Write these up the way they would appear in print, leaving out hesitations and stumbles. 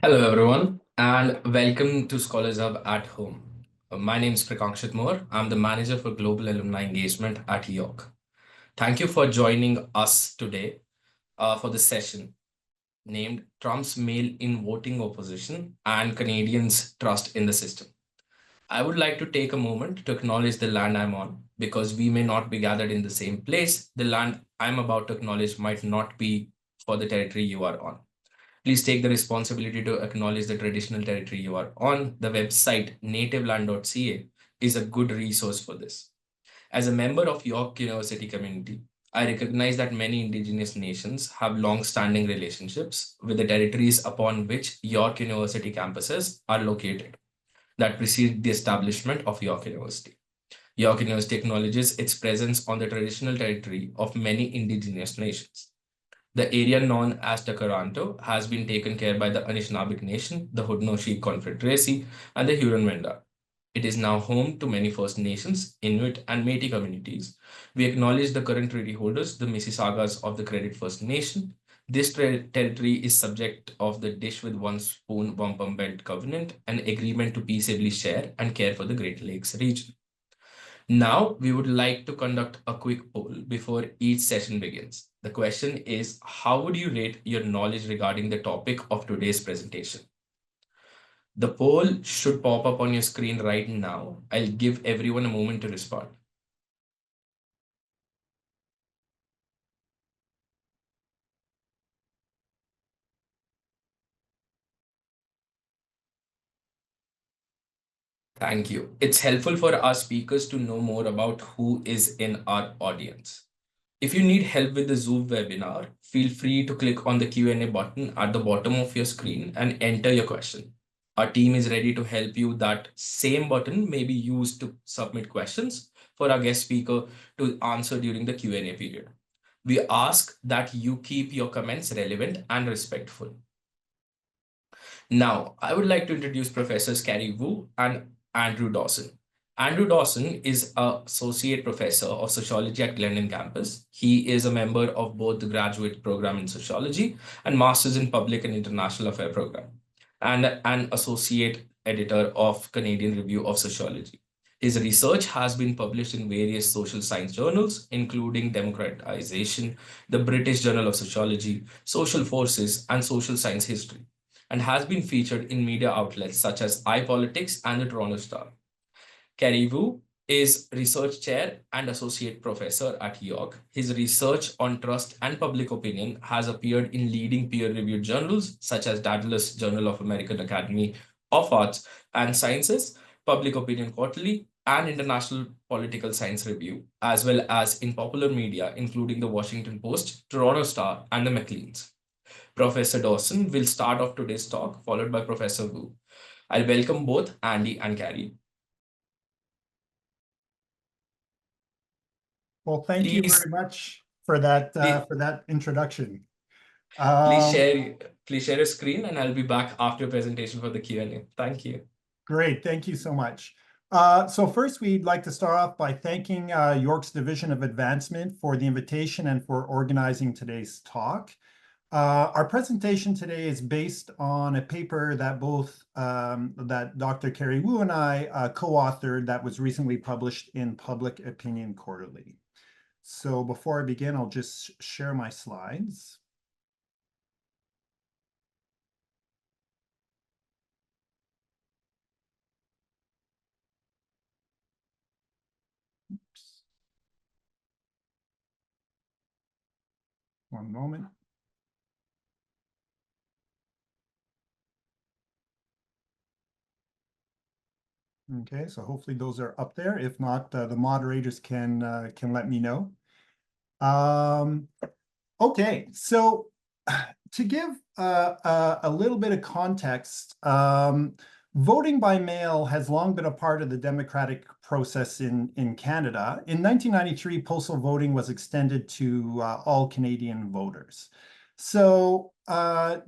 Hello, everyone, and welcome to Scholars Hub at Home. My name is Prakangshit Moore. I'm the manager for global alumni engagement at York. Thank you for joining us today for this session named Trump's Mail in Voting Opposition and Canadians' Trust in the System. I would like to take a moment to acknowledge the land I'm on because we may not be gathered in the same place. The land I'm about to acknowledge might not be for the territory you are on. Please take the responsibility to acknowledge the traditional territory you are on. The website nativeland.ca is a good resource for this. As a member of York University community, I recognize that many indigenous nations have long-standing relationships with the territories upon which York University campuses are located that precede the establishment of York University. York University acknowledges its presence on the traditional territory of many indigenous nations. The area known as Takaranto has been taken care by the Anishinaabeg Nation, the Haudenosaunee Confederacy, and the Huron-Wendat. It is now home to many First Nations, Inuit, and Métis communities. We acknowledge the current treaty holders, the Mississaugas of the Credit First Nation. This territory is subject of the Dish with One Spoon Wampum Belt Covenant, an agreement to peaceably share and care for the Great Lakes region. Now, we would like to conduct a quick poll before each session begins. The question is, how would you rate your knowledge regarding the topic of today's presentation? The poll should pop up on your screen right now. I'll give everyone a moment to respond. Thank you. It's helpful for our speakers to know more about who is in our audience. If you need help with the Zoom webinar, feel free to click on the Q&A button at the bottom of your screen and enter your question. Our team is ready to help you. That same button may be used to submit questions for our guest speaker to answer during the Q&A period. We ask that you keep your comments relevant and respectful. Now, I would like to introduce Professors Carrie Wu and Andrew Dawson. Andrew Dawson is an associate professor of sociology at Glendon campus. He is a member of both the graduate program in sociology and master's in public and international affairs program, and an associate editor of Canadian Review of Sociology. His research has been published in various social science journals, including Democratization, the British Journal of Sociology, Social Forces, and Social Science History, and has been featured in media outlets such as iPolitics and the Toronto Star. Kerry Wu is research chair and associate professor at York. His research on trust and public opinion has appeared in leading peer-reviewed journals such as Daedalus Journal of American Academy of Arts and Sciences, Public Opinion Quarterly, and International Political Science Review, as well as in popular media, including the Washington Post, Toronto Star, and the Maclean's. Professor Dawson will start off today's talk, followed by Professor Wu. I'll welcome both Andy and Carrie. Well, thank you very much for that introduction. Please share your screen, and I'll be back after your presentation for the Q&A. Thank you. Great, thank you so much. So first, we'd like to start off by thanking York's Division of Advancement for the invitation and for organizing today's talk. Our presentation today is based on a paper that that Dr. Kerry Wu and I co-authored that was recently published in Public Opinion Quarterly. So before I begin, I'll just share my slides. Oops. One moment. Okay, so hopefully those are up there. If not, the moderators can let me know. Okay, so to give a little bit of context, voting by mail has long been a part of the democratic process in Canada. In 1993, postal voting was extended to all Canadian voters. So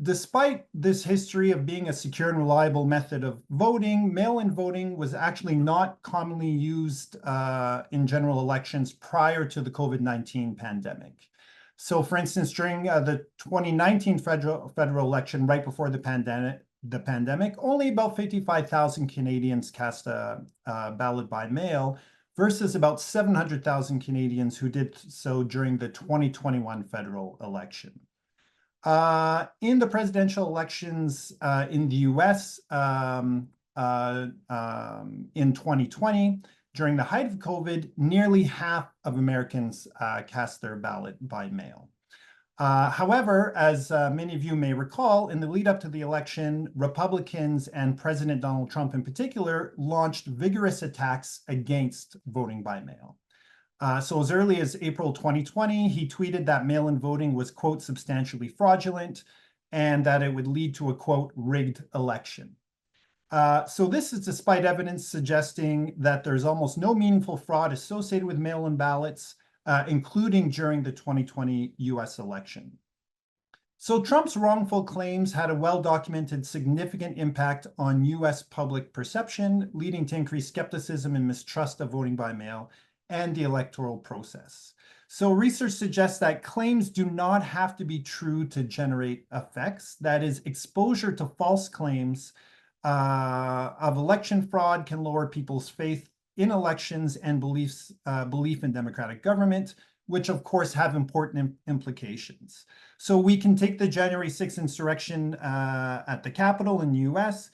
despite this history of being a secure and reliable method of voting, mail-in voting was actually not commonly used in general elections prior to the COVID-19 pandemic. So for instance, during the 2019 federal election, right before the the pandemic, only about 55,000 Canadians cast a ballot by mail versus about 700,000 Canadians who did so during the 2021 federal election. In the presidential elections in the US in 2020, during the height of COVID, nearly half of Americans cast their ballot by mail. However, as many of you may recall, in the lead up to the election, Republicans and President Donald Trump in particular launched vigorous attacks against voting by mail. So as early as April 2020, he tweeted that mail-in voting was, quote, substantially fraudulent, and that it would lead to a, quote, rigged election. So this is despite evidence suggesting that there's almost no meaningful fraud associated with mail-in ballots, including during the 2020 US election. So Trump's wrongful claims had a well-documented significant impact on US public perception, leading to increased skepticism and mistrust of voting by mail and the electoral process. So research suggests that claims do not have to be true to generate effects. That is, exposure to false claims of election fraud can lower people's faith in elections and belief in democratic government, which of course have important implications. So we can take the January 6th insurrection at the Capitol in the US,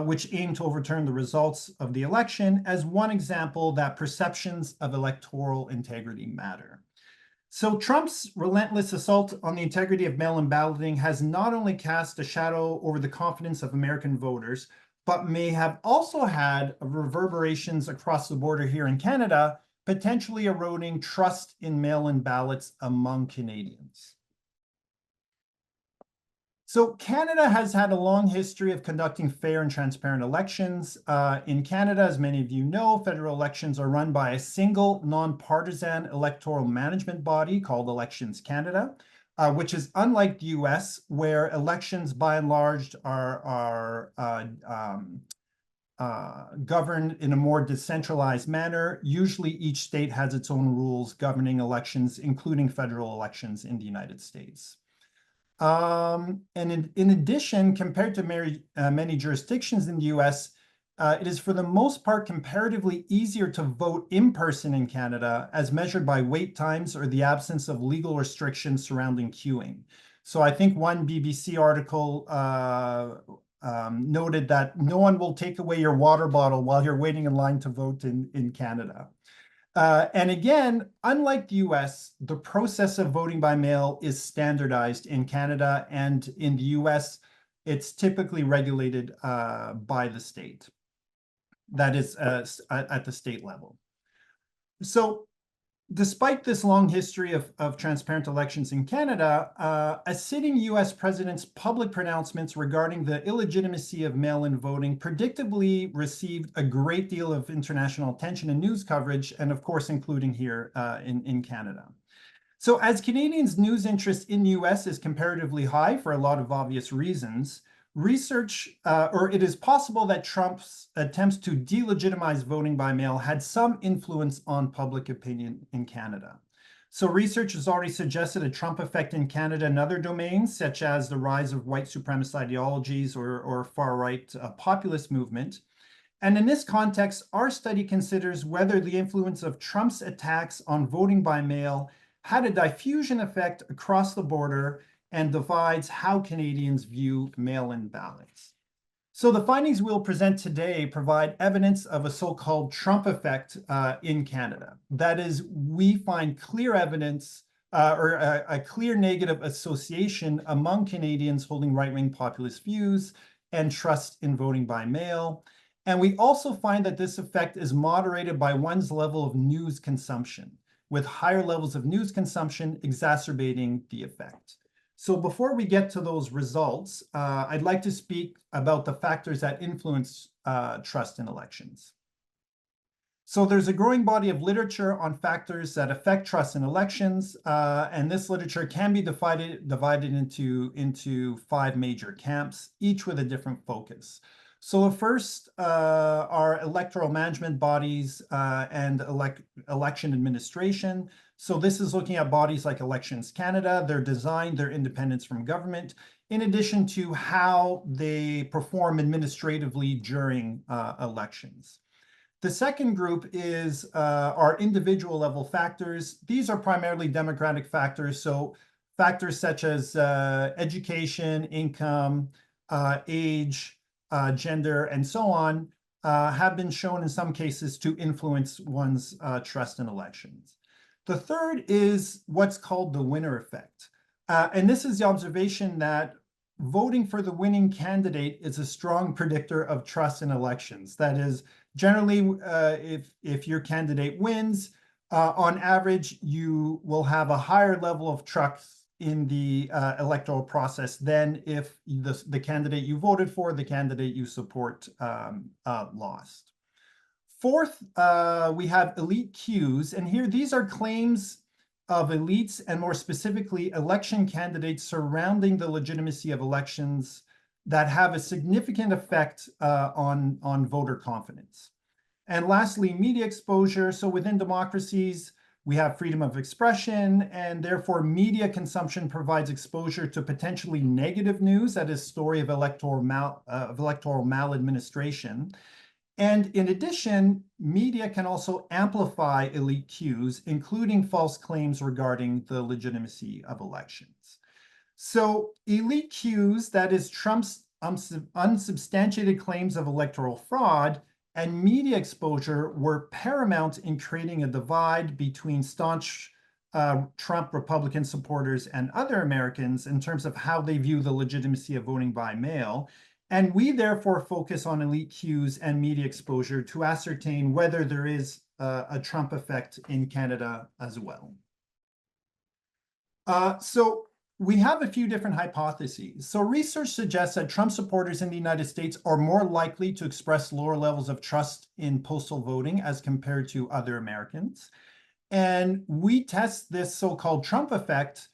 which aimed to overturn the results of the election, as one example that perceptions of electoral integrity matter. So Trump's relentless assault on the integrity of mail-in balloting has not only cast a shadow over the confidence of American voters, but may have also had reverberations across the border here in Canada, potentially eroding trust in mail-in ballots among Canadians. So Canada has had a long history of conducting fair and transparent elections. In Canada, as many of you know, federal elections are run by a single nonpartisan electoral management body called Elections Canada, which is unlike the US, where elections by and large are governed in a more decentralized manner. Usually each state has its own rules governing elections, including federal elections in the United States. And in addition, compared to many jurisdictions in the US, it is for the most part comparatively easier to vote in person in Canada as measured by wait times or the absence of legal restrictions surrounding queuing. So I think one BBC article noted that no one will take away your water bottle while you're waiting in line to vote in Canada. And again, unlike the US, the process of voting by mail is standardized in Canada, and in the US, it's typically regulated by the state. That is at the state level. So despite this long history of transparent elections in Canada, a sitting US president's public pronouncements regarding the illegitimacy of mail-in voting predictably received a great deal of international attention and news coverage, and of course, including here in Canada. So as Canadians' news interest in the US is comparatively high for a lot of obvious reasons, it is possible that Trump's attempts to delegitimize voting by mail had some influence on public opinion in Canada. So research has already suggested a Trump effect in Canada in other domains, such as the rise of white supremacist ideologies or far-right populist movement. And in this context, our study considers whether the influence of Trump's attacks on voting by mail had a diffusion effect across the border and divides how Canadians view mail-in ballots. So the findings we'll present today provide evidence of a so-called Trump effect in Canada. That is, we find clear evidence or a clear negative association among Canadians holding right-wing populist views and trust in voting by mail. And we also find that this effect is moderated by one's level of news consumption, with higher levels of news consumption exacerbating the effect. So before we get to those results, I'd like to speak about the factors that influence trust in elections. So there's a growing body of literature on factors that affect trust in elections, and this literature can be divided into 5 major camps, each with a different focus. So the first are electoral management bodies and election administration. So this is looking at bodies like Elections Canada, their design, their independence from government, in addition to how they perform administratively during elections. The second group is our individual level factors. These are primarily demographic factors. So factors such as education, income, age, gender, and so on have been shown in some cases to influence one's trust in elections. The third is what's called the winner effect. And this is the observation that voting for the winning candidate is a strong predictor of trust in elections. That is, generally, if your candidate wins, on average, you will have a higher level of trust in the electoral process than if the candidate you voted for, the candidate you support, lost. Fourth, we have elite cues, and here these are claims of elites and more specifically election candidates surrounding the legitimacy of elections that have a significant effect on voter confidence. And lastly, media exposure. So within democracies, we have freedom of expression, and therefore media consumption provides exposure to potentially negative news, that is story of electoral maladministration. And in addition, media can also amplify elite cues, including false claims regarding the legitimacy of elections. So elite cues, that is Trump's unsubstantiated claims of electoral fraud, and media exposure were paramount in creating a divide between staunch Trump Republican supporters and other Americans in terms of how they view the legitimacy of voting by mail. And we therefore focus on elite cues and media exposure to ascertain whether there is a Trump effect in Canada as well. So we have a few different hypotheses. So research suggests that Trump supporters in the United States are more likely to express lower levels of trust in postal voting as compared to other Americans. And we test this so-called Trump effect.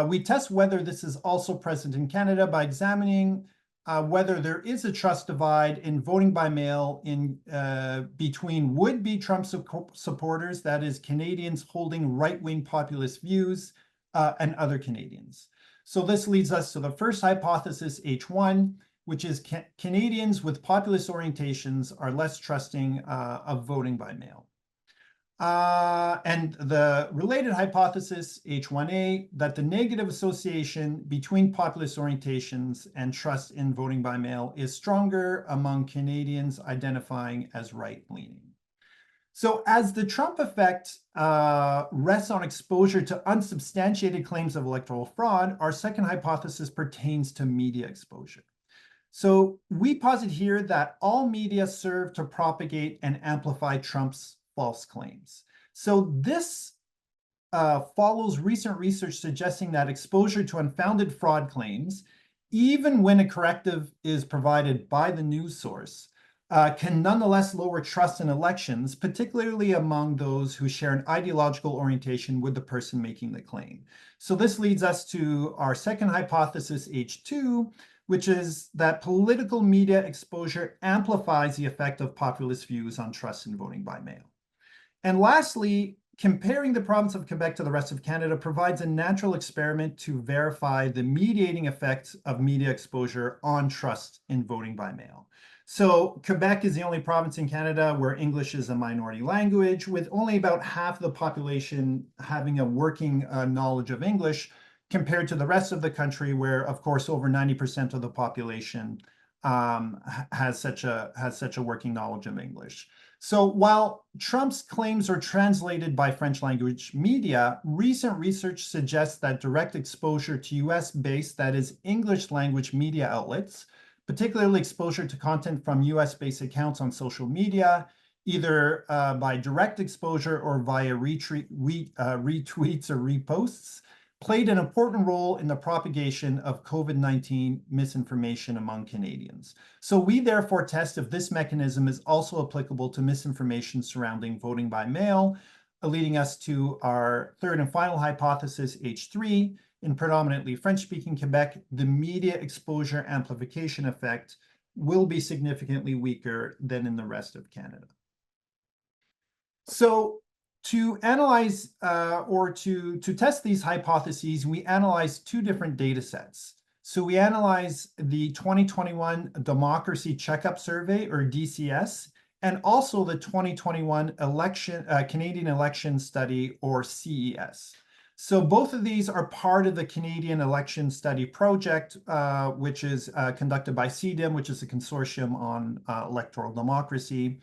We test whether this is also present in Canada by examining whether there is a trust divide in voting by mail between would-be Trump supporters, that is Canadians holding right-wing populist views, and other Canadians. So this leads us to the first hypothesis, H1, which is Canadians with populist orientations are less trusting of voting by mail. And the related hypothesis, H1A, that the negative association between populist orientations and trust in voting by mail is stronger among Canadians identifying as right-leaning. So as the Trump effect rests on exposure to unsubstantiated claims of electoral fraud, our second hypothesis pertains to media exposure. So we posit here that all media serve to propagate and amplify Trump's false claims. So this follows recent research suggesting that exposure to unfounded fraud claims, even when a corrective is provided by the news source, can nonetheless lower trust in elections, particularly among those who share an ideological orientation with the person making the claim. So this leads us to our second hypothesis, H2, which is that political media exposure amplifies the effect of populist views on trust in voting by mail. And lastly, comparing the province of Quebec to the rest of Canada provides a natural experiment to verify the mediating effect of media exposure on trust in voting by mail. So Quebec is the only province in Canada where English is a minority language, with only about half the population having a working knowledge of English, compared to the rest of the country, where, of course, over 90% of the population has such a working knowledge of English. So while Trump's claims are translated by French language media, recent research suggests that direct exposure to US-based, that is English language media outlets, particularly exposure to content from US-based accounts on social media, either by direct exposure or via retweets or reposts, played an important role in the propagation of COVID-19 misinformation among Canadians. So we therefore test if this mechanism is also applicable to misinformation surrounding voting by mail, leading us to our third and final hypothesis, H3. In predominantly French-speaking Quebec, the media exposure amplification effect will be significantly weaker than in the rest of Canada. So To analyze or to test these hypotheses, we analyzed two different data sets. So we analyzed the 2021 Democracy Checkup Survey, or DCS, and also the 2021 Canadian Election Study, or CES. So both of these are part of the Canadian Election Study Project, which is conducted by CDIM, which is a consortium on electoral democracy.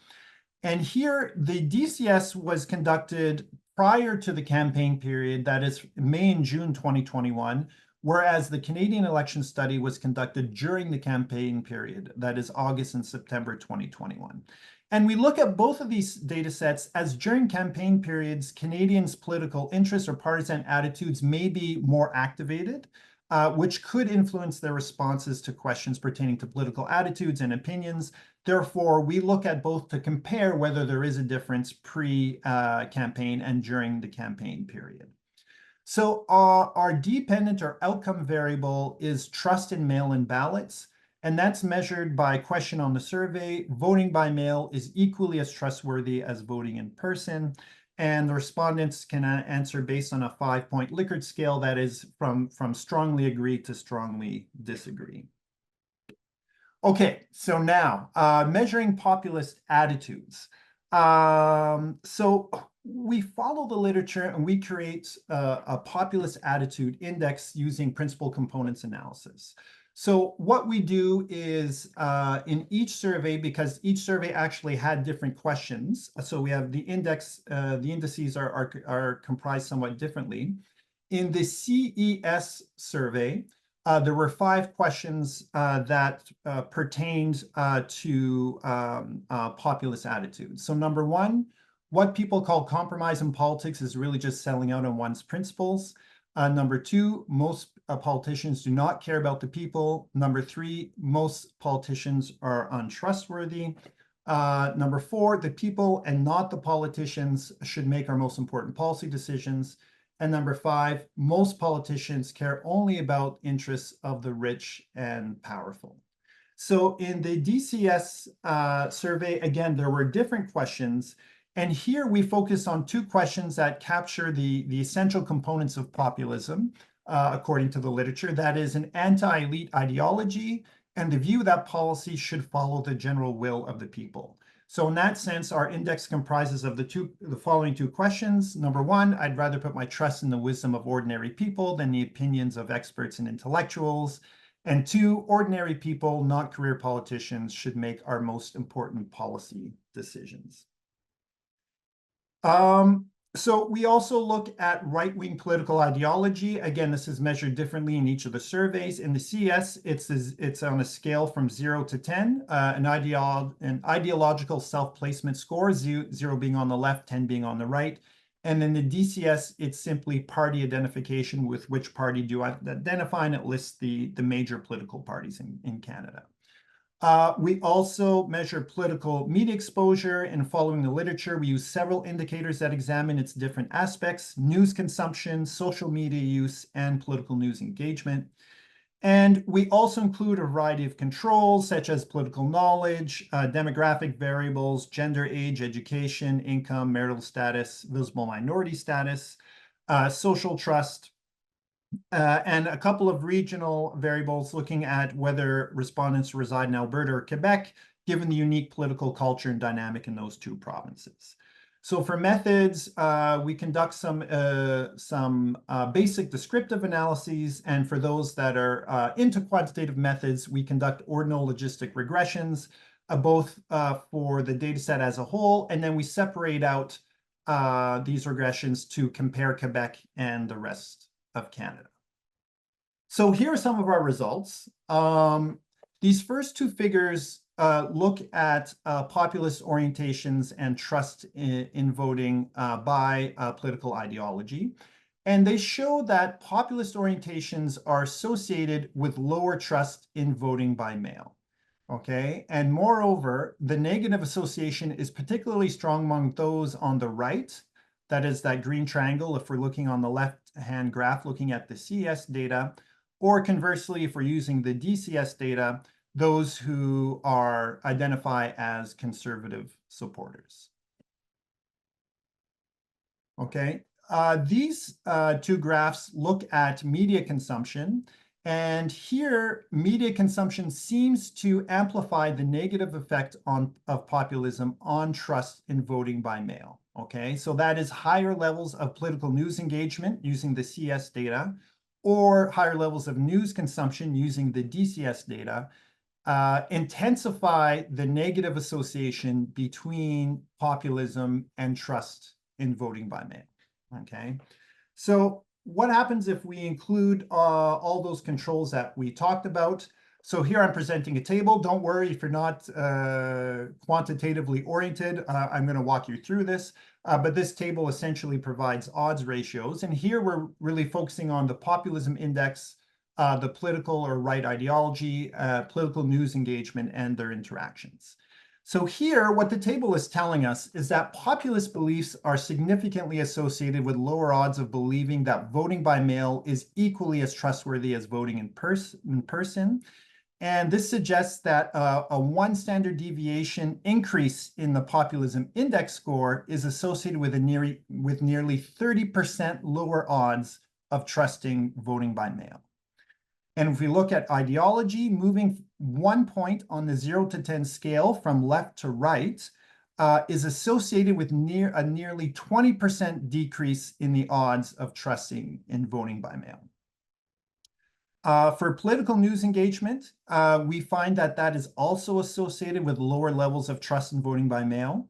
And here, the DCS was conducted prior to the campaign period, that is May and June 2021, whereas the Canadian election study was conducted during the campaign period, that is August and September 2021. And we look at both of these data sets as during campaign periods, Canadians' political interests or partisan attitudes may be more activated, which could influence their responses to questions pertaining to political attitudes and opinions. Therefore, we look at both to compare whether there is a difference pre-campaign and during the campaign period. So our dependent or outcome variable is trust in mail-in ballots, and that's measured by question on the survey. Voting by mail is equally as trustworthy as voting in person, and the respondents can answer based on a 5-point Likert scale, that is from strongly agree to strongly disagree. Okay, so now measuring populist attitudes. So we follow the literature and we create a populist attitude index using principal components analysis. So what we do is in each survey, because each survey actually had different questions, so we have the index, the indices are comprised somewhat differently. In the CES survey, there were 5 questions that pertained to populist attitudes. So number 1, what people call compromise in politics is really just selling out on one's principles. Number 2, most politicians do not care about the people. Number 3, most politicians are untrustworthy. Number 4, the people and not the politicians should make our most important policy decisions. And number 5, most politicians care only about interests of the rich and powerful. So in the DCS survey, again, there were different questions. And here we focus on 2 questions that capture the essential components of populism, according to the literature. That is an anti-elite ideology and the view that policy should follow the general will of the people. So in that sense, our index comprises of the following 2 questions. Number 1, I'd rather put my trust in the wisdom of ordinary people than the opinions of experts and intellectuals. And 2, ordinary people, not career politicians, should make our most important policy decisions. So we also look at right-wing political ideology. Again, this is measured differently in each of the surveys. In the CS, it's on a scale from 0 to 10, an ideological self-placement score, 0 being on the left, 10 being on the right. And in the DCS, it's simply party identification, with which party do I identify, and it lists the major political parties in Canada. We also measure political media exposure, and following the literature, we use several indicators that examine its different aspects: news consumption, social media use, and political news engagement. And we also include a variety of controls, such as political knowledge, demographic variables, gender, age, education, income, marital status, visible minority status, social trust, and a couple of regional variables looking at whether respondents reside in Alberta or Quebec, given the unique political culture and dynamic in those 2 provinces. So for methods, we conduct some basic descriptive analyses, and for those that are into quantitative methods, we conduct ordinal logistic regressions, both for the data set as a whole, and then we separate out these regressions to compare Quebec and the rest of Canada. So here are some of our results. These first 2 figures look at populist orientations and trust in voting by political ideology. And they show that populist orientations are associated with lower trust in voting by mail. Okay, and moreover, the negative association is particularly strong among those on the right. That is that green triangle if we're looking on the left-hand graph, looking at the CS data, or conversely, if we're using the DCS data, those who identify as conservative supporters. Okay. These two graphs look at media consumption. And here, media consumption seems to amplify the negative effect of populism on trust in voting by mail. Okay, so that is higher levels of political news engagement using the CS data, or higher levels of news consumption using the DCS data, intensify the negative association between populism and trust in voting by mail. Okay, so what happens if we include all those controls that we talked about? So here I'm presenting a table. Don't worry if you're not quantitatively oriented. I'm going to walk you through this. But this table essentially provides odds ratios. And here we're really focusing on the populism index, the political or right ideology, political news engagement, and their interactions. So here, what the table is telling us is that populist beliefs are significantly associated with lower odds of believing that voting by mail is equally as trustworthy as voting in person. And this suggests that a one standard deviation increase in the populism index score is associated with nearly 30% lower odds of trusting voting by mail. And if we look at ideology, moving 1 point on the 0 to 10 scale from left to right is associated with a nearly 20% decrease in the odds of trusting in voting by mail. For political news engagement, we find that that is also associated with lower levels of trust in voting by mail.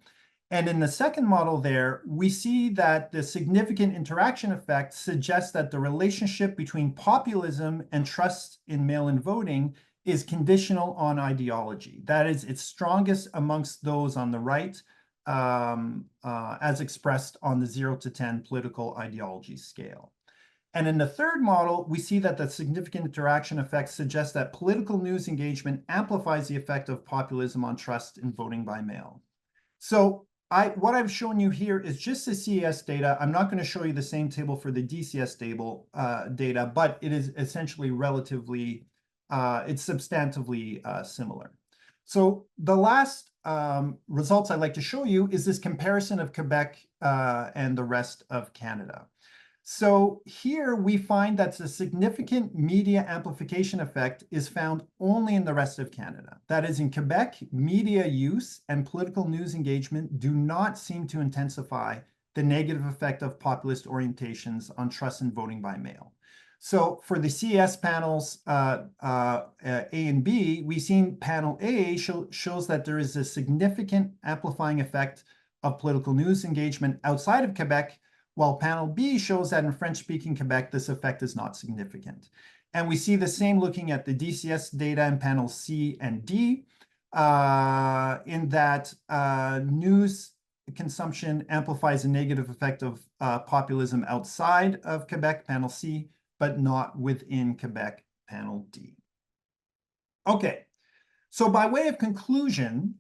And in the second model there, we see that the significant interaction effect suggests that the relationship between populism and trust in mail-in voting is conditional on ideology. That is, it's strongest amongst those on the right, as expressed on the 0 to 10 political ideology scale. And in the third model, we see that the significant interaction effect suggests that political news engagement amplifies the effect of populism on trust in voting by mail. So what I've shown you here is just the CES data. I'm not going to show you the same table for the DCS data, but it is essentially relatively, it's substantively similar. So the last results I'd like to show you is this comparison of Quebec and the rest of Canada. So here we find that the significant media amplification effect is found only in the rest of Canada. That is, in Quebec, media use and political news engagement do not seem to intensify the negative effect of populist orientations on trust in voting by mail. So for the CES panels A and B, we've seen panel A shows that there is a significant amplifying effect of political news engagement outside of Quebec, while panel B shows that in French-speaking Quebec, this effect is not significant. And we see the same looking at the DCS data in panel C and D, in that news consumption amplifies a negative effect of populism outside of Quebec, panel C, but not within Quebec, panel D. Okay. So by way of conclusion,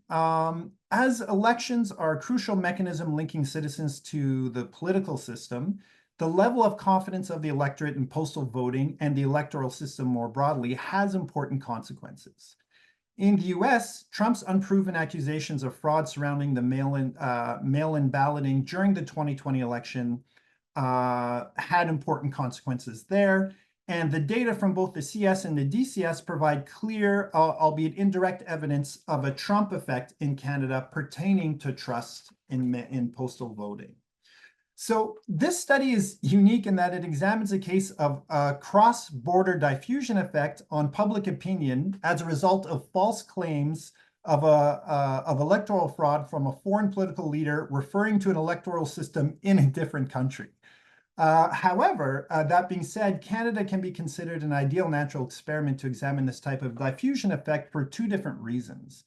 as elections are a crucial mechanism linking citizens to the political system, the level of confidence of the electorate in postal voting and the electoral system more broadly has important consequences. In the US, Trump's unproven accusations of fraud surrounding the mail-in balloting during the 2020 election had important consequences there. And the data from both the CS and the DCS provide clear, albeit indirect, evidence of a Trump effect in Canada pertaining to trust in postal voting. So this study is unique in that it examines a case of a cross-border diffusion effect on public opinion as a result of false claims of electoral fraud from a foreign political leader referring to an electoral system in a different country. However, that being said, Canada can be considered an ideal natural experiment to examine this type of diffusion effect for two different reasons.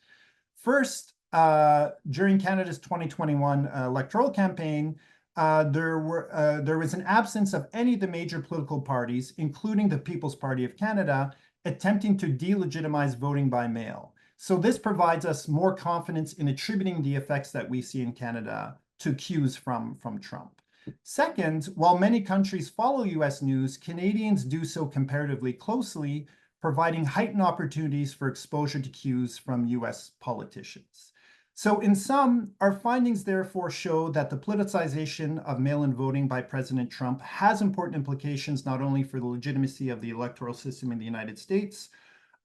First, during Canada's 2021 electoral campaign, there was an absence of any of the major political parties, including the People's Party of Canada, attempting to delegitimize voting by mail. So this provides us more confidence in attributing the effects that we see in Canada to cues from Trump. Second, while many countries follow US news, Canadians do so comparatively closely, providing heightened opportunities for exposure to cues from US politicians. So in sum, our findings therefore show that the politicization of mail-in voting by President Trump has important implications not only for the legitimacy of the electoral system in the United States,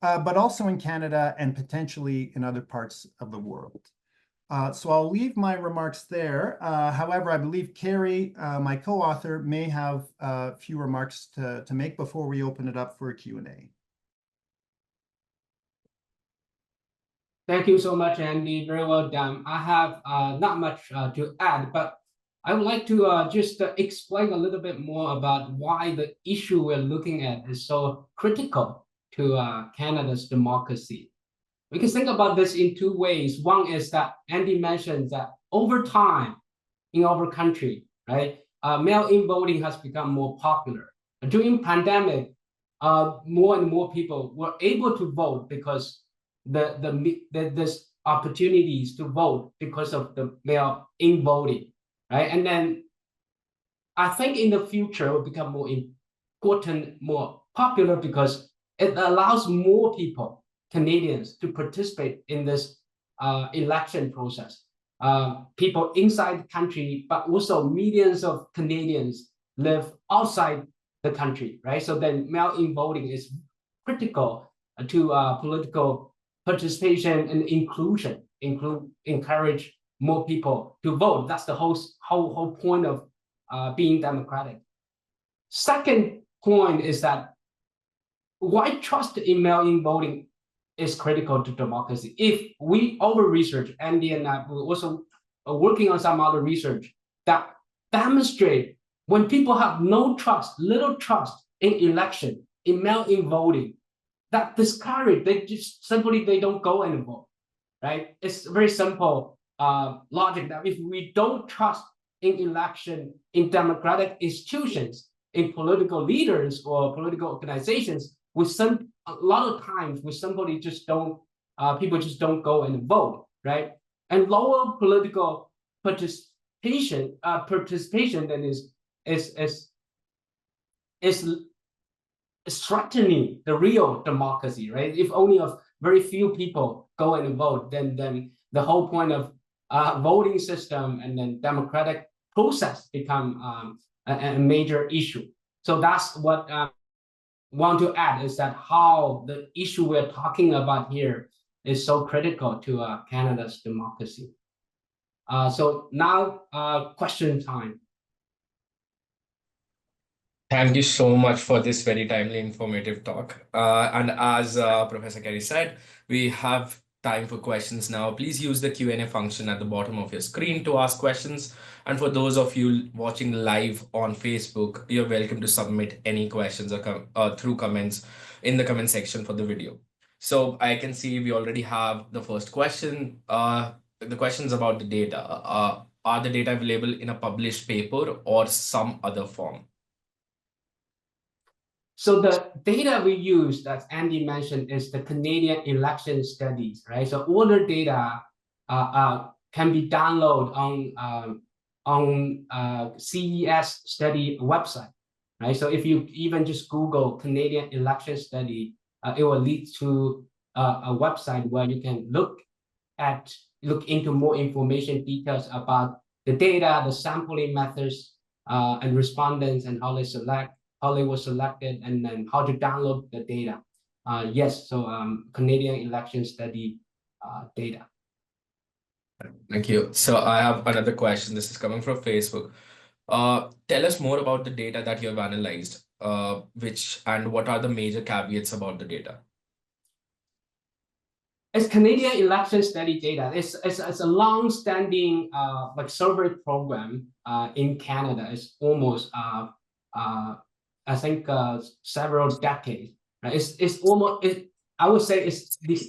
but also in Canada and potentially in other parts of the world. So I'll leave my remarks there. However, I believe Carrie, my co-author, may have a few remarks to make before we open it up for a Q&A. Thank you so much, Andy. Very well done. I have not much to add, but I would like to just explain a little bit more about why the issue we're looking at is so critical to Canada's democracy. We can think about this in two ways. One is that Andy mentioned that over time in our country, right, mail-in voting has become more popular. During pandemic, more and more people were able to vote because there's opportunities to vote because of the mail-in voting, right? And then I think in the future it will become more important, more popular because it allows more people, Canadians, to participate in this election process. People inside the country, but also millions of Canadians live outside the country, right? So then mail-in voting is critical to political participation and inclusion, encourage more people to vote. That's the whole point of being democratic. Second point is that why trust in mail-in voting is critical to democracy. If we over-research, Andy and I will also working on some other research that demonstrate when people have no trust, little trust in election, in mail-in voting, that discourage, they don't go and vote, right? It's very simple logic that if we don't trust in election, in democratic institutions, in political leaders or political organizations, a lot of times we simply just don't, people just don't go and vote, right? And lower political participation then is threatening the real democracy, right? If only a very few people go and vote, then the whole point of voting system and then democratic process become a major issue. So that's what I want to add is that how the issue we're talking about here is so critical to Canada's democracy. So now question time. Thank you so much for this very timely, informative talk. And as Professor Kerry said, we have time for questions now. Please use the Q&A function at the bottom of your screen to ask questions. And for those of you watching live on Facebook, you're welcome to submit any questions or through comments in the comment section for the video. So I can see we already have the first question. The question's about the data. Are the data available in a published paper or some other form? So the data we use, that Andy mentioned, is the Canadian election studies, right? So all the data can be downloaded on CES study website, right? So if you even just Google Canadian election study, it will lead to a website where you can look into more information, details about the data, the sampling methods, and respondents, and how they were selected, and then how to download the data. Yes, so Canadian election study data. Thank you. So I have another question. This is coming from Facebook. Tell us more about the data that you have analyzed, and what are the major caveats about the data? It's Canadian election study data. It's a long-standing like survey program in Canada. It's almost I think several decades. Right? It's almost I would say it's the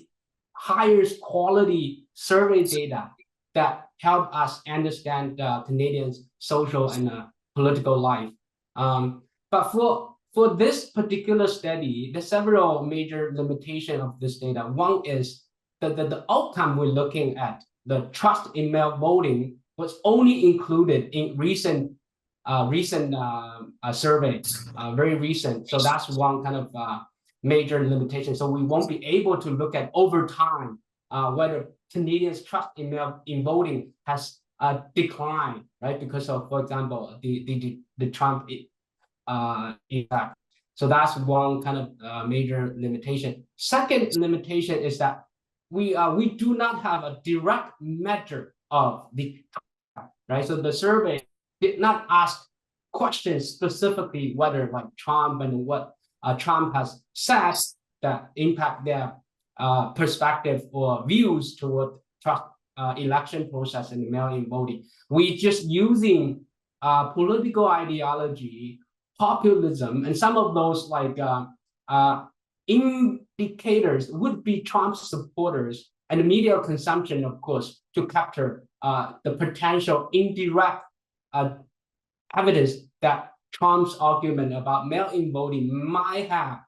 highest quality survey data that help us understand Canadians' social and political life. But for this particular study, there's several major limitations of this data. One is the outcome we're looking at, the trust in mail voting, was only included in recent survey, very recent. So that's one kind of major limitation. So we won't be able to look at over time whether Canadians' trust in voting has declined, right? Because of, for example, the Trump impact. So that's one kind of major limitation. Second limitation is that we do not have a direct measure of the, right? So the survey did not ask questions specifically whether like Trump and what Trump has said that impact their perspective or views toward Trump election process and mail-in voting. We just using political ideology, populism, and some of those like indicators would be Trump's supporters and the media consumption, of course, to capture the potential indirect evidence that Trump's argument about mail-in voting might have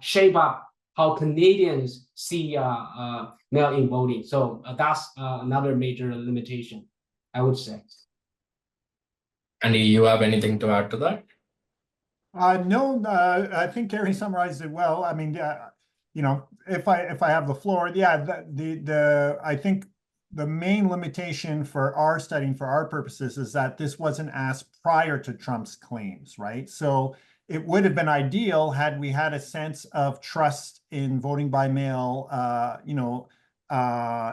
shaped up how Canadians see mail-in voting. So that's another major limitation, I would say. And you have anything to add to that? No, I think Gary summarized it well. I mean, you know, if I have the floor, yeah, I think the main limitation for our studying, for our purposes, is that this wasn't asked prior to Trump's claims, right? So it would have been ideal had we had a sense of trust in voting by mail, you know,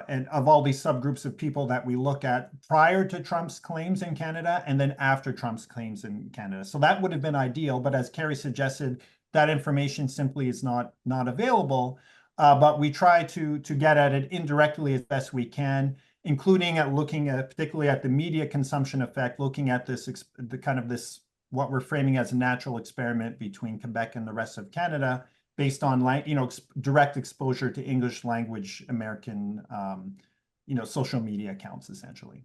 and of all these subgroups of people that we look at prior to Trump's claims in Canada and then after Trump's claims in Canada. So that would have been ideal, but as Kerry suggested, that information simply is not available. But we try to get at it indirectly as best we can, including at looking at particularly at the media consumption effect, looking at this the kind of this what we're framing as a natural experiment between Quebec and the rest of Canada, based on direct exposure to English language American social media accounts, essentially.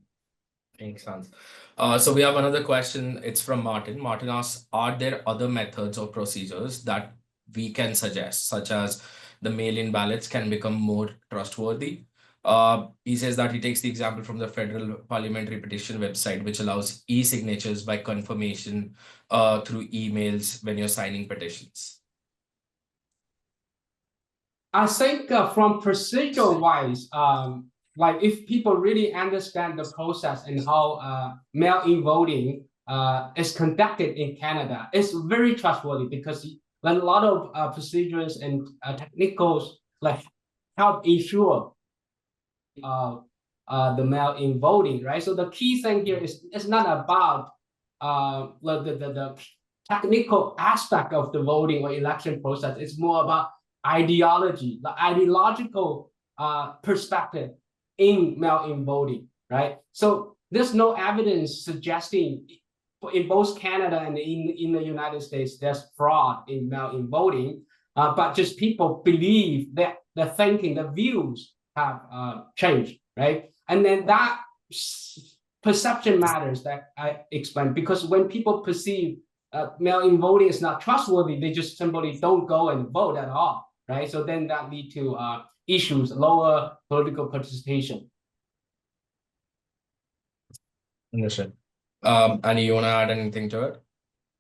Makes sense. So we have another question. It's from Martin. Martin asks, are there other methods or procedures that we can suggest, such as the mail-in ballots can become more trustworthy? He says that he takes the example from the Federal Parliamentary Petition website, which allows e-signatures by confirmation through emails when you're signing petitions. I think from procedure-wise, like if people really understand the process and how mail-in voting is conducted in Canada, it's very trustworthy because a lot of procedures and technicals like help ensure the mail-in voting, right? So the key thing here is it's not about the technical aspect of the voting or election process. It's more about ideology, the ideological perspective in mail-in voting, right? So there's no evidence suggesting in both Canada and in the United States there's fraud in mail-in voting, but just people believe that the thinking, the views have changed, right? And then that perception matters that I explained, because when people perceive mail-in voting is not trustworthy, they just simply don't go and vote at all, right? So then that lead to issues, lower political participation. Understood. Annie, you want to add anything to it?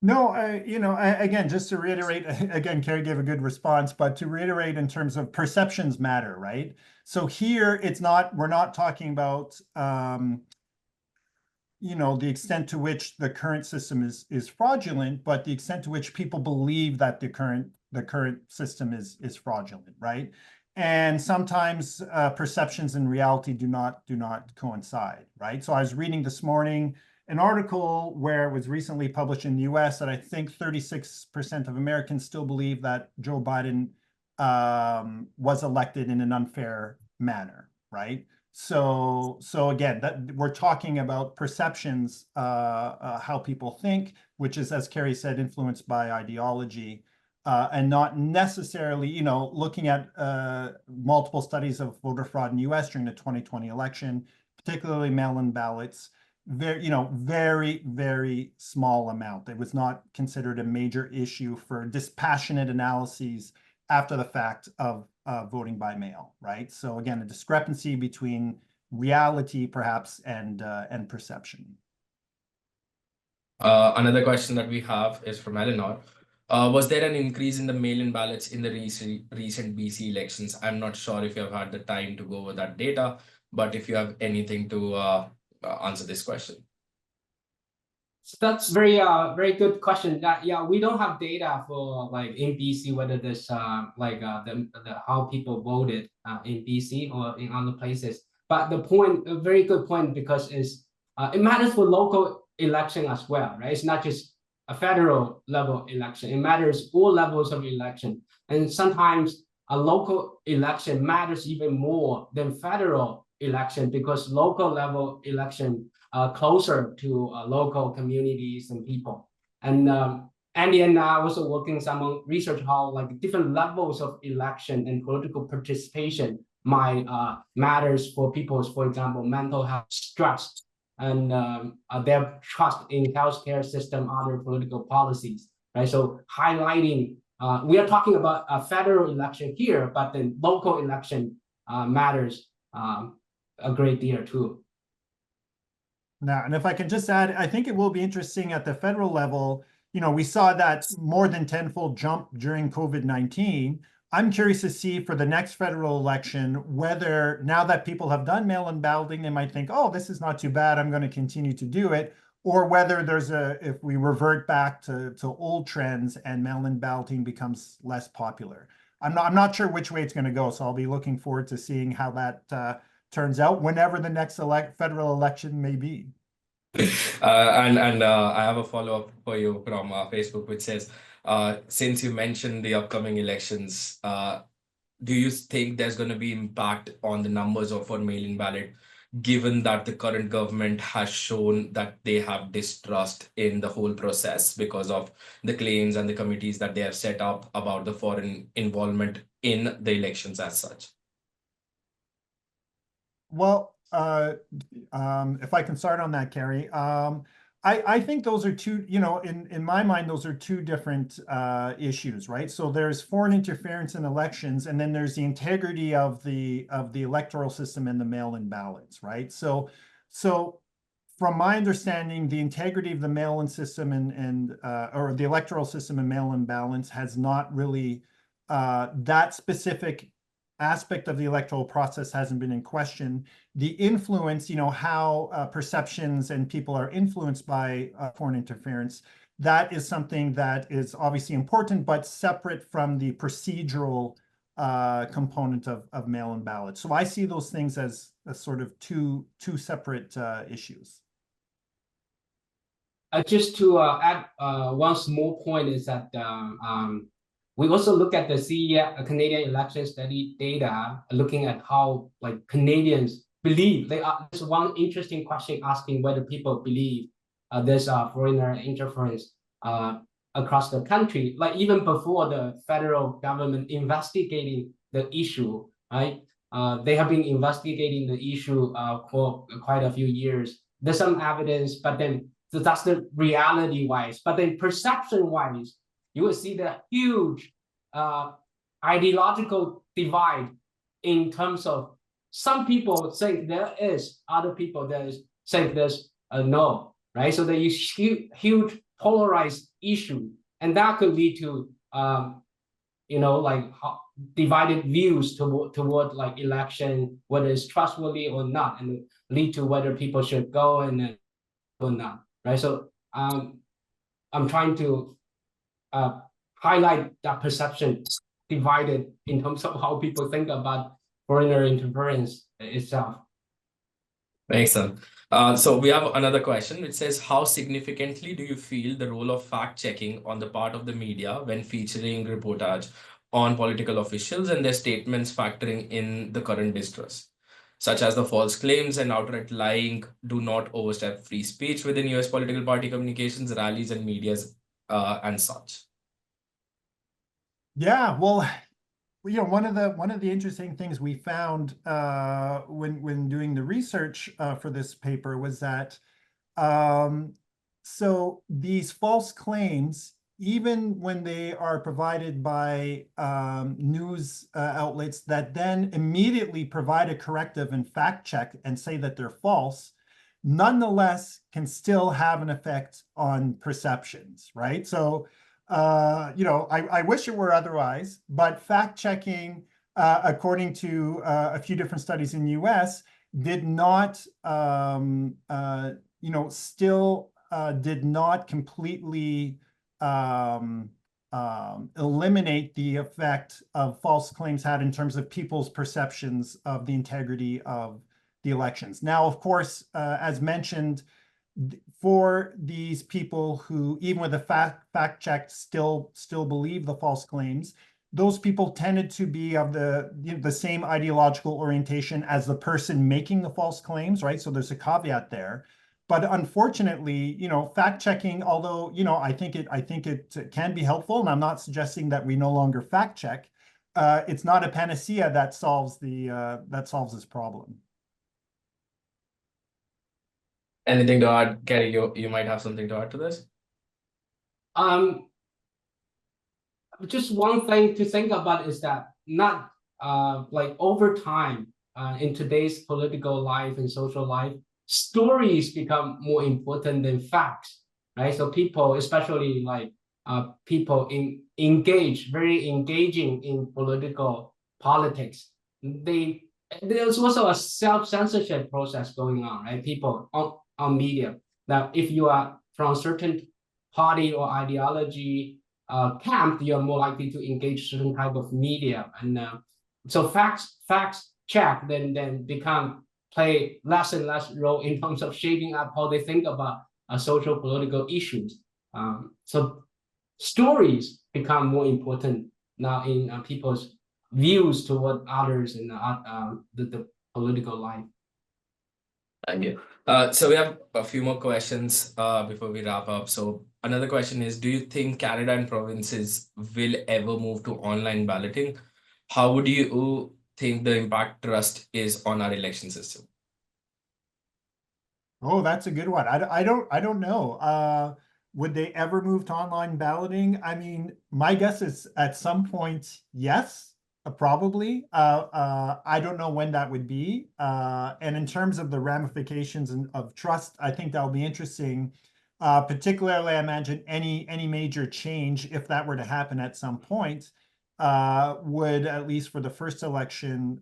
No, again, just to reiterate, again, Kerry gave a good response, but to reiterate in terms of perceptions matter, right? So here we're not talking about, the extent to which the current system is fraudulent, but the extent to which people believe that the current system is fraudulent, right? And sometimes perceptions and reality do not coincide, right? So I was reading this morning an article where it was recently published in the US that I think 36% of Americans still believe that Joe Biden was elected in an unfair manner, right? So again, that we're talking about perceptions, how people think, which is, as Kerry said, influenced by ideology, and not necessarily, looking at multiple studies of voter fraud in the US during the 2020 election, particularly mail-in ballots. Very, very small amount. It was not considered a major issue for dispassionate analyses after the fact of voting by mail, right? So again, a discrepancy between reality, perhaps, and perception. Another question that we have is from Eleanor. Was there an increase in the mail-in ballots in the recent BC elections? I'm not sure if you have had the time to go over that data, but if you have anything to answer this question. So that's very good question. That yeah, we don't have data for like in BC whether there's the how people voted in BC or in other places. But the point, a very good point, because it matters for local election as well, right? It's not just a federal level election. It matters all levels of election, and sometimes a local election matters even more than federal election because local level election closer to local communities and people. And Andy and I also working some research how like different levels of election and political participation might matters for people's, for example, mental health, stress, and their trust in healthcare system, other political policies, right? So highlighting, we are talking about a federal election here, but the local election matters a great deal too. Now, and if I can just add, I think it will be interesting at the federal level. We saw that more than tenfold jump during COVID-19. I'm curious to see for the next federal election whether now that people have done mail-in balloting, they might think, oh, this is not too bad, I'm going to continue to do it, or whether if we revert back to old trends and mail-in balloting becomes less popular. I'm not sure which way it's going to go, so I'll be looking forward to seeing how that turns out whenever the next federal election may be. I have a follow-up for you from Facebook, which says, since you mentioned the upcoming elections, do you think there's going to be impact on the numbers of our mail-in ballot, given that the current government has shown that they have distrust in the whole process because of the claims and the committees that they have set up about the foreign involvement in the elections as such? Well, if I can start on that, Carrie, I think those are two, in my mind, those are two different issues, right? So there's foreign interference in elections, and then there's the integrity of the electoral system and the mail-in ballots, right? So from my understanding, the integrity of the mail-in system or the electoral system and mail-in ballots has not really that specific aspect of the electoral process hasn't been in question. The influence, how perceptions and people are influenced by foreign interference, that is something that is obviously important, but separate from the procedural component of mail-in ballots. So I see those things as sort of two separate issues. Just to add one small point is that we also look at the Canadian election study data, looking at how like Canadians believe. There's one interesting question asking whether people believe there's foreigner interference across the country, like even before the federal government investigating the issue, right? They have been investigating the issue for quite a few years. There's some evidence, but then so that's the reality-wise. But then perception-wise, you will see the huge ideological divide in terms of some people think there is, other people think there's no, right? So there is huge polarized issue, and that could lead to divided views toward like election, whether it's trustworthy or not, and lead to whether people should go and or not, right? So I'm trying to highlight that perception divided in terms of how people think about foreigner interference itself. Excellent. So we have another question which says, how significantly do you feel the role of fact-checking on the part of the media when featuring reportage on political officials and their statements factoring in the current distrust, such as the false claims and outright lying do not overstep free speech within US political party communications, rallies, and medias and such? Yeah, well, one of the interesting things we found when doing the research for this paper was that so these false claims, even when they are provided by news outlets that then immediately provide a corrective and fact check and say that they're false, nonetheless can still have an effect on perceptions, right? So I wish it were otherwise, but fact checking, according to a few different studies in the US, did not, still did not completely eliminate the effect of false claims had in terms of people's perceptions of the integrity of the elections. Now, of course, as mentioned, for these people who, even with a fact check, still believe the false claims, those people tended to be of the same ideological orientation as the person making the false claims, right? So there's a caveat there. But unfortunately, fact checking, although, I think it can be helpful, and I'm not suggesting that we no longer fact check, it's not a panacea that solves this problem. Anything to add, Kerry? You might have something to add to this. Just one thing to think about is that not like over time in today's political life and social life, stories become more important than facts, right? So people, especially like people very engaging in politics, there's also a self-censorship process going on, right? People on media, that if you are from a certain party or ideology camp, you're more likely to engage certain type of media, and so facts check then become play less and less role in terms of shaping up how they think about social political issues. So stories become more important now in people's views toward others and the political life. Thank you. So we have a few more questions before we wrap up. So another question is, do you think Canada and provinces will ever move to online balloting? How would you think the impact trust is on our election system? Oh, that's a good one. I don't know. Would they ever move to online balloting? I mean, my guess is at some point, yes, probably. I don't know when that would be. And in terms of the ramifications of trust, I think that'll be interesting. Particularly, I imagine any major change, if that were to happen at some point, would, at least for the first election,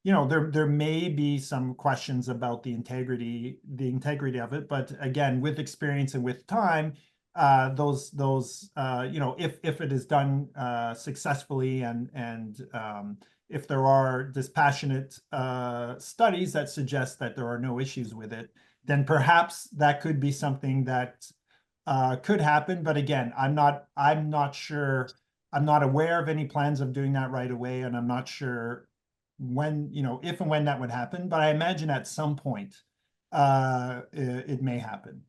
there may be some questions about the integrity of it, but again, with experience and with time, those if it is done successfully, and if there are dispassionate studies that suggest that there are no issues with it, then perhaps that could be something that could happen. But again, I'm not sure. I'm not aware of any plans of doing that right away, and I'm not sure when, if and when that would happen, but I imagine at some point it may happen.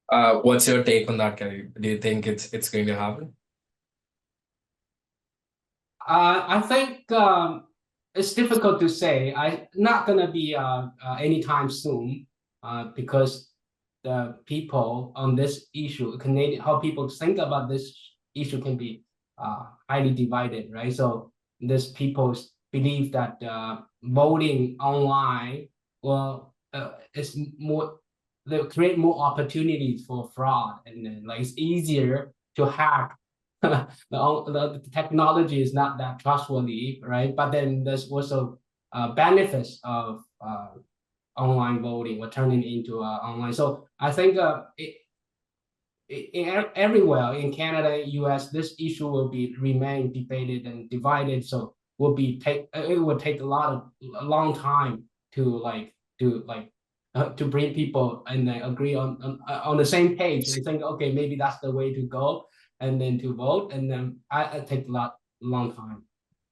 What's your take on that, Kerry? Do you think it's going to happen? I think it's difficult to say. Not gonna be anytime soon, because the people on this issue, how people think about this issue can be highly divided, right? So there's people believe that voting online will they create more opportunities for fraud, and then like it's easier to hack. The technology is not that trustworthy, right? But then there's also benefits of online voting or turning into online. So I think everywhere in Canada, US, this issue will remain debated and divided. So it will take a long time to bring people and then agree on the same page and think, okay, maybe that's the way to go, and then to vote, and then it take long time,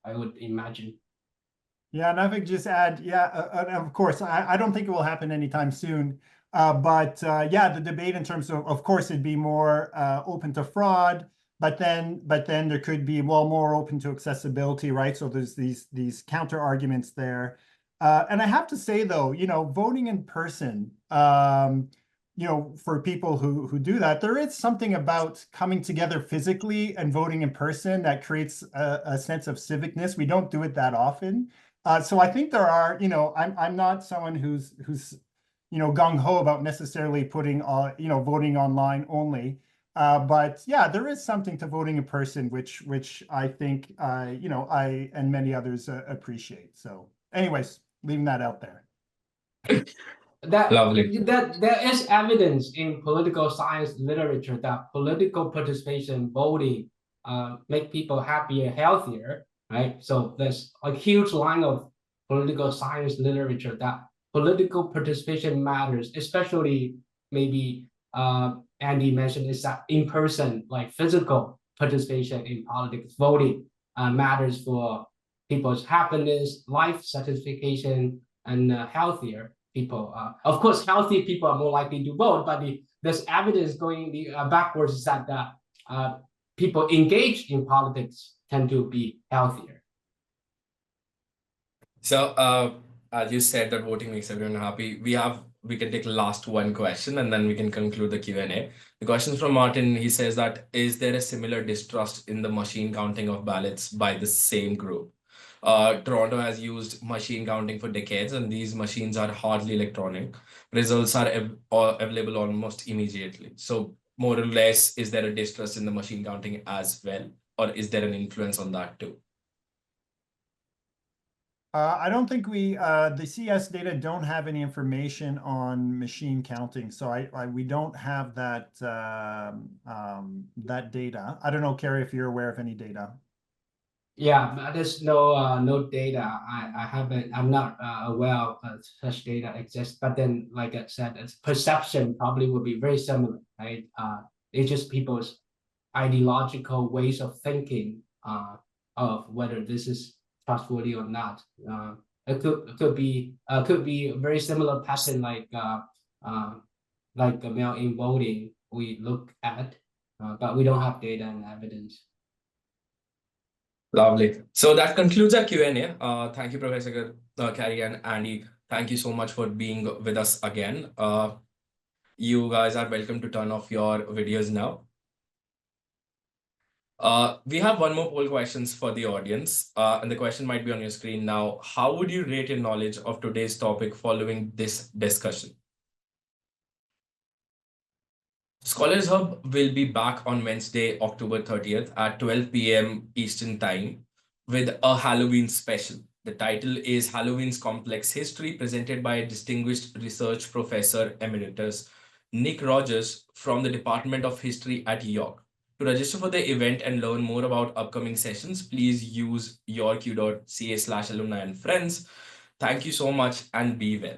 I would imagine. Yeah, and I think just add, of course, I don't think it will happen anytime soon. But yeah, the debate in terms of course, it'd be more open to fraud, but then there could be, well, more open to accessibility, right? So there's these counter arguments there. And I have to say, though, voting in person, for people who do that, there is something about coming together physically and voting in person that creates a sense of civicness. We don't do it that often. So I think there are, I'm not someone who's gung-ho about necessarily putting voting online only. But yeah, there is something to voting in person, which I think I and many others appreciate. So, anyways, leaving that out there. Lovely. That there is evidence in political science literature that political participation, voting, make people happier, healthier, right? So there's a huge line of political science literature that political participation matters, especially maybe Andy mentioned is that in person, like physical participation in politics, voting matters for people's happiness, life satisfaction, and healthier people. Of course, healthy people are more likely to vote, but there's evidence going backwards is that people engaged in politics tend to be healthier. So, as you said that voting makes everyone happy, we can take last one question and then we can conclude the Q&A. The question from Martin. He says that is there a similar distrust in the machine counting of ballots by the same group? Toronto has used machine counting for decades, and these machines are hardly electronic. Results are available almost immediately. So, more or less, is there a distrust in the machine counting as well, or is there an influence on that too? I don't think the CS data don't have any information on machine counting, so we don't have that that data. I don't know, Carrie, if you're aware of any data. Yeah, there's no data. I'm not aware of such data exists. But then, like I said, its perception probably would be very similar, right? It's just people's ideological ways of thinking of whether this is trustworthy or not. It could be a very similar pattern like the mail-in voting we look at, but we don't have data and evidence. Lovely. So that concludes our Q&A. Thank you, Professor Carrie and Andy. Thank you so much for being with us again. You guys are welcome to turn off your videos now. We have one more poll questions for the audience, and the question might be on your screen now. How would you rate your knowledge of today's topic following this discussion? Scholars Hub will be back on Wednesday, October 30th at 12 p.m. Eastern Time with a Halloween special. The title is Halloween's Complex History, presented by distinguished research professor emeritus Nick Rogers from the Department of History at York. To register for the event and learn more about upcoming sessions, please use york.ca/alumni and friends. Thank you so much and be well.